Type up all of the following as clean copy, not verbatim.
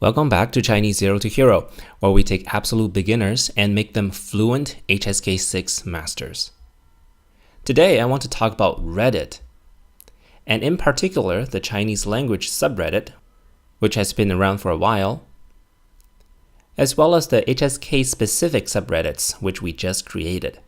Welcome back to Chinese Zero to Hero, where we take absolute beginners and make them fluent HSK 6 masters. Today, I want to talk about Reddit, and in particular, the Chinese language subreddit, which has been around for a while, as well as the HSK-specific subreddits, which we just created.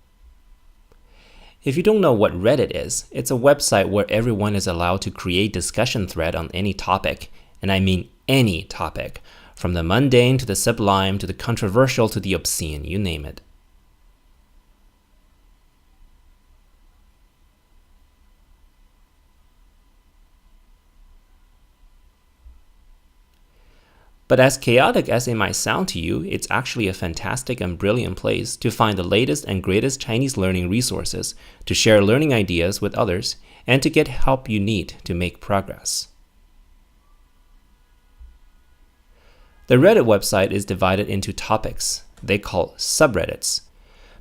If you don't know what Reddit is, it's a website where everyone is allowed to create discussion thread on any topic, and I mean any topic, from the mundane to the sublime to the controversial to the obscene, you name it. But as chaotic as it might sound to you, it's actually a fantastic and brilliant place to find the latest and greatest Chinese learning resources, to share learning ideas with others, and to get help you need to make progress. The Reddit website is divided into topics they call subreddits,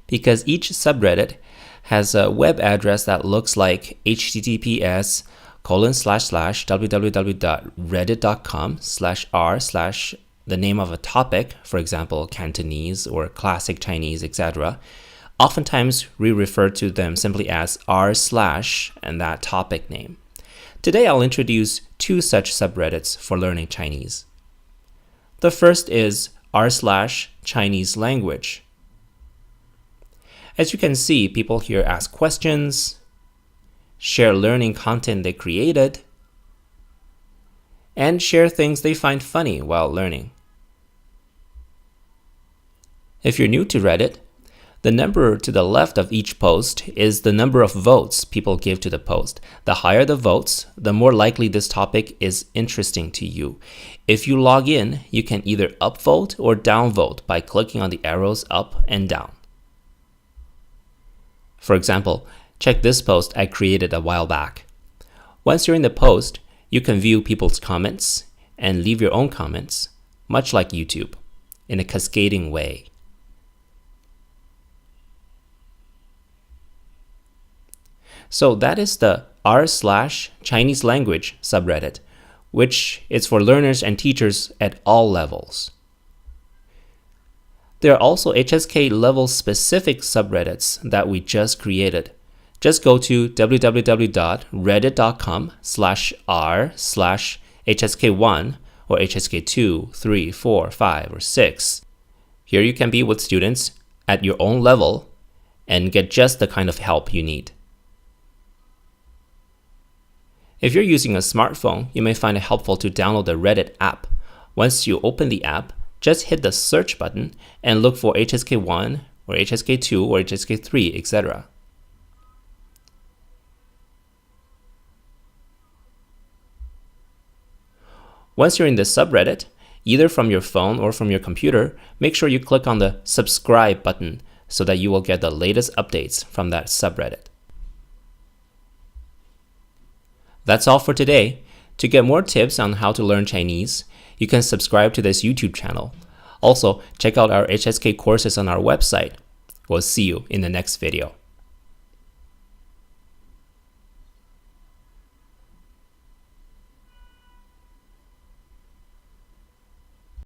because each subreddit has a web address that looks like https://www.reddit.com/r/ the name of a topic, for example, Cantonese or classic Chinese, etc. Oftentimes, we refer to them simply as r/ and that topic name. Today, I'll introduce two such subreddits for learning Chinese. The first is r/Chinese language. As you can see, people here ask questions, share learning content they created, and share things they find funny while learning. If you're new to Reddit, the number to the left of each post is the number of votes people give to the post. The higher the votes, the more likely this topic is interesting to you. If you log in, you can either upvote or downvote by clicking on the arrows up and down. For example, check this post I created a while back. Once you're in the post, you can view people's comments and leave your own comments, much like YouTube, in a cascading way. So that is the r/Chinese language subreddit, which is for learners and teachers at all levels. There are also HSK level specific subreddits that we just created. Just go to www.reddit.com/r/HSK1 or HSK2, 3, 4, 5, or 6. Here you can be with students at your own level and get just the kind of help you need. If you're using a smartphone, you may find it helpful to download the Reddit app. Once you open the app, just hit the search button and look for HSK1 or HSK2 or HSK3, etc. Once you're in the subreddit, either from your phone or from your computer, make sure you click on the subscribe button so that you will get the latest updates from that subreddit. That's all for today. To get more tips on how to learn Chinese, you can subscribe to this YouTube channel. Also, check out our HSK courses on our website. We'll see you in the next video.